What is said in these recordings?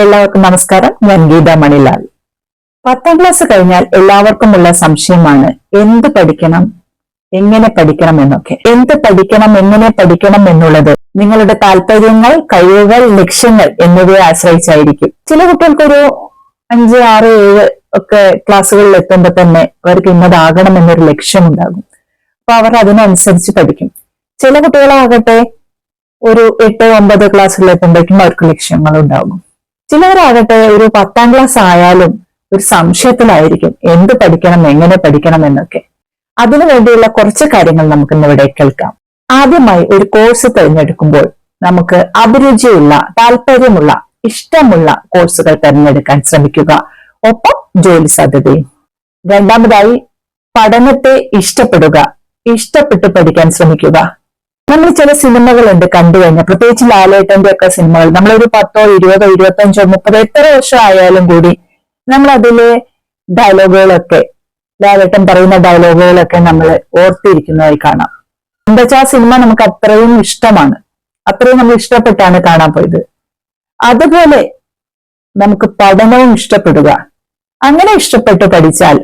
എല്ലാവർക്കും നമസ്കാരം. ഞാൻ ഗീത മണിലാൽ. 10ാം ക്ലാസ് കഴിഞ്ഞാൽ എല്ലാവർക്കുമുള്ള സംശയമാണ് എന്ത് പഠിക്കണം, എങ്ങനെ പഠിക്കണം എന്നൊക്കെ. എന്ത് പഠിക്കണം, എങ്ങനെ പഠിക്കണം എന്നുള്ളത് നിങ്ങളുടെ താല്പര്യങ്ങൾ, കഴിവുകൾ, ലക്ഷ്യങ്ങൾ എന്നിവയെ ആശ്രയിച്ചായിരിക്കും. ചില കുട്ടികൾക്കൊരു 5, 6, 7 ഒക്കെ ക്ലാസ്സുകളിൽ എത്തുമ്പോൾ തന്നെ അവർക്ക് ഇന്നതാകണം എന്നൊരു ലക്ഷ്യമുണ്ടാകും. അപ്പൊ അവർ അതിനനുസരിച്ച് പഠിക്കും. ചില കുട്ടികളാകട്ടെ ഒരു 8, 9 ക്ലാസ്സുകളിൽ എത്തുമ്പോഴേക്കും അവർക്ക് ലക്ഷ്യങ്ങളുണ്ടാകും. ചിലവരാകട്ടെ ഒരു 10ാം ക്ലാസ് ആയാലും ഒരു സംശയത്തിലായിരിക്കും എന്ത് പഠിക്കണം, എങ്ങനെ പഠിക്കണം എന്നൊക്കെ. അതിനു വേണ്ടിയുള്ള കുറച്ച് കാര്യങ്ങൾ നമുക്ക് ഇന്നിവിടെ കേൾക്കാം. ആദ്യമായി ഒരു കോഴ്സ് തിരഞ്ഞെടുക്കുമ്പോൾ നമുക്ക് അഭിരുചിയുള്ള, താല്പര്യമുള്ള, ഇഷ്ടമുള്ള കോഴ്സുകൾ തിരഞ്ഞെടുക്കാൻ ശ്രമിക്കുക. ഒപ്പം ജോലി സാധ്യതയും. രണ്ടാമതായി പഠനത്തെ ഇഷ്ടപ്പെടുക, ഇഷ്ടപ്പെട്ട് പഠിക്കാൻ ശ്രമിക്കുക. നമ്മൾ ചില സിനിമകളുണ്ട് കണ്ടു കഴിഞ്ഞാൽ, പ്രത്യേകിച്ച് ലാലേട്ടന്റെ ഒക്കെ സിനിമകൾ, നമ്മളൊരു 10, 20, 25, 30 എത്ര വർഷം ആയാലും കൂടി നമ്മൾ അതിലെ ഡയലോഗുകളൊക്കെ, ലാലേട്ടൻ പറയുന്ന ഡയലോഗുകളൊക്കെ നമ്മൾ ഓർത്തിരിക്കുന്നതായി കാണാം. എന്താ വെച്ചാൽ ആ സിനിമ നമുക്ക് അത്രയും ഇഷ്ടമാണ്, അത്രയും നമ്മൾ ഇഷ്ടപ്പെട്ടാണ് കാണാൻ പോയത്. അതുപോലെ നമുക്ക് പഠനവും ഇഷ്ടപ്പെടുക. അങ്ങനെ ഇഷ്ടപ്പെട്ട് പഠിച്ചാൽ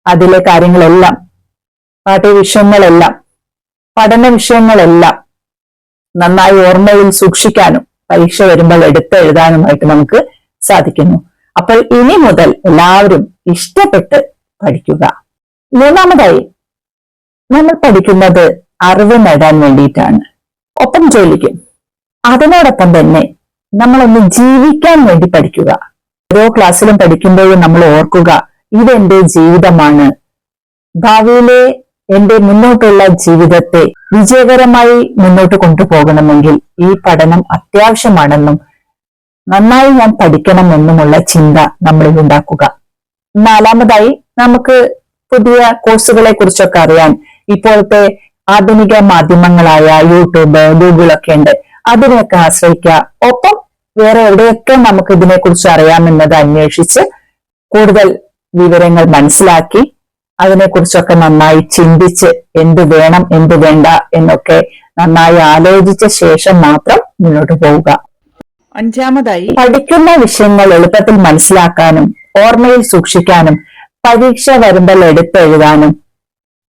അതിലെ കാര്യങ്ങളെല്ലാം, പാഠ്യവിഷയങ്ങളെല്ലാം, പഠന വിഷയങ്ങളെല്ലാം നന്നായി ഓർമ്മയിൽ സൂക്ഷിക്കാനും പരീക്ഷ വരുമ്പോൾ എടുത്തെഴുതാനുമായിട്ട് നമുക്ക് സാധിക്കുന്നു. അപ്പോൾ ഇനി മുതൽ എല്ലാവരും ഇഷ്ടപ്പെട്ട് പഠിക്കുക. മൂന്നാമതായി, നമ്മൾ പഠിക്കുന്നത് അറിവ് നേടാൻ വേണ്ടിയിട്ടാണ്, ഒപ്പം ജോലിക്കും. അതിനോടൊപ്പം തന്നെ നമ്മളൊന്ന് ജീവിക്കാൻ വേണ്ടി പഠിക്കുക. ഓരോ ക്ലാസ്സിലും പഠിക്കുമ്പോഴും നമ്മൾ ഓർക്കുക, ഇതെന്റെ ജീവിതമാണ്, ഭാവിയിലെ എന്റെ മുന്നോട്ടുള്ള ജീവിതത്തെ വിജയകരമായി മുന്നോട്ട് കൊണ്ടുപോകണമെങ്കിൽ ഈ പഠനം അത്യാവശ്യമാണെന്നും നന്നായി ഞാൻ പഠിക്കണമെന്നുമുള്ള ചിന്ത നമ്മളിൽ ഉണ്ടാക്കുക. നാലാമതായി, നമുക്ക് പുതിയ കോഴ്സുകളെ കുറിച്ചൊക്കെ അറിയാൻ ഇപ്പോഴത്തെ ആധുനിക മാധ്യമങ്ങളായ യൂട്യൂബ്, ഗൂഗിൾ ഒക്കെ ഉണ്ട്. അതിനെയൊക്കെ ആശ്രയിക്കുക. ഒപ്പം വേറെ എവിടെയൊക്കെ നമുക്ക് ഇതിനെക്കുറിച്ച് അറിയാമെന്നത് അന്വേഷിച്ച് കൂടുതൽ വിവരങ്ങൾ മനസ്സിലാക്കി അതിനെക്കുറിച്ചൊക്കെ നന്നായി ചിന്തിച്ച് എന്ത് വേണം, എന്ത് വേണ്ട എന്നൊക്കെ നന്നായി ആലോചിച്ച ശേഷം മാത്രം മുന്നോട്ട് പോവുക. അഞ്ചാമതായി, പഠിക്കുന്ന വിഷയങ്ങൾ എളുപ്പത്തിൽ മനസ്സിലാക്കാനും ഓർമ്മയിൽ സൂക്ഷിക്കാനും പരീക്ഷ വരുമ്പോൾ എടുത്തെഴുതാനും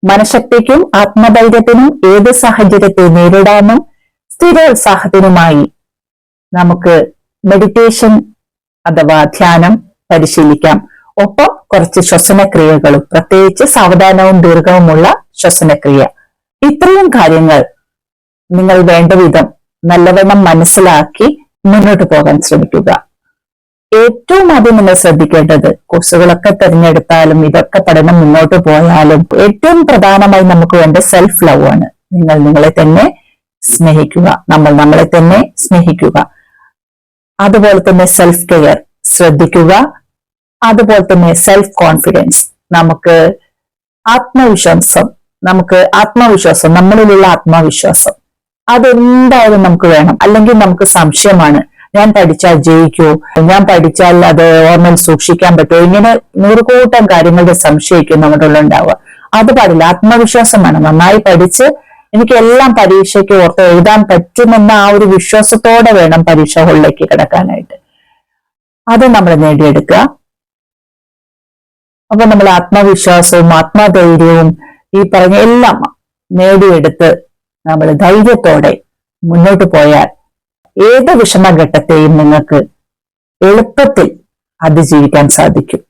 മനഃശക്തിക്കും ആത്മധൈര്യത്തിനും ഏത് സാഹചര്യത്തെ നേരിടാനും സ്ഥിരോത്സാഹത്തിനുമായി നമുക്ക് മെഡിറ്റേഷൻ അഥവാ ധ്യാനം പരിശീലിക്കാം. ഒപ്പം കുറച്ച് ശ്വസനക്രിയകളും, പ്രത്യേകിച്ച് സാവധാനവും ദീർഘവുമുള്ള ശ്വസനക്രിയ. ഇത്രയും കാര്യങ്ങൾ നിങ്ങൾ വേണ്ട വിധം നല്ലവണ്ണം മനസ്സിലാക്കി മുന്നോട്ട് പോകാൻ ശ്രമിക്കുക. ഏറ്റവും ആദ്യം നിങ്ങൾ ശ്രദ്ധിക്കേണ്ടത്, കോഴ്സുകളൊക്കെ തിരഞ്ഞെടുത്താലും ഇതൊക്കെ പഠനം മുന്നോട്ട് പോയാലും ഏറ്റവും പ്രധാനമായി നമുക്ക് വേണ്ട സെൽഫ് ലവ് ആണ്. നിങ്ങൾ നിങ്ങളെ തന്നെ സ്നേഹിക്കുക, നമ്മൾ നമ്മളെ തന്നെ സ്നേഹിക്കുക. അതുപോലെ തന്നെ സെൽഫ് കെയർ ശ്രദ്ധിക്കുക. അതുപോലെ തന്നെ സെൽഫ് കോൺഫിഡൻസ്, നമുക്ക് ആത്മവിശ്വാസം, നമ്മളിലുള്ള ആത്മവിശ്വാസം അതെന്തായാലും നമുക്ക് വേണം. അല്ലെങ്കിൽ നമുക്ക് സംശയമാണ്, ഞാൻ പഠിച്ചാൽ ജയിക്കൂ, ഞാൻ പഠിച്ചാൽ അത് ഓർമ്മയിൽ സൂക്ഷിക്കാൻ പറ്റുമോ, ഇങ്ങനെ 100 കൂട്ടം കാര്യങ്ങളുടെ സംശയിക്കും നമ്മുടെ ഉള്ളിൽ ഉണ്ടാവുക. അത് പാടില്ല. ആത്മവിശ്വാസമാണ്. നന്നായി പഠിച്ച് എനിക്ക് എല്ലാം പരീക്ഷയ്ക്ക് ഓർത്ത് എഴുതാൻ പറ്റുമെന്ന ആ ഒരു വിശ്വാസത്തോടെ വേണം പരീക്ഷ ഹോളിലേക്ക് കിടക്കാനായിട്ട്. അത് നമ്മൾ നേടിയെടുക്കുക. അപ്പൊ നമ്മൾ ആത്മവിശ്വാസവും ആത്മധൈര്യവും ഈ പറഞ്ഞ എല്ലാം നേടിയെടുത്ത് നമ്മൾ ധൈര്യത്തോടെ മുന്നോട്ട് പോയാൽ ഏത് വിഷമഘട്ടത്തെയും നിങ്ങൾക്ക് എളുപ്പത്തിൽ അതിജീവിക്കാൻ സാധിക്കും.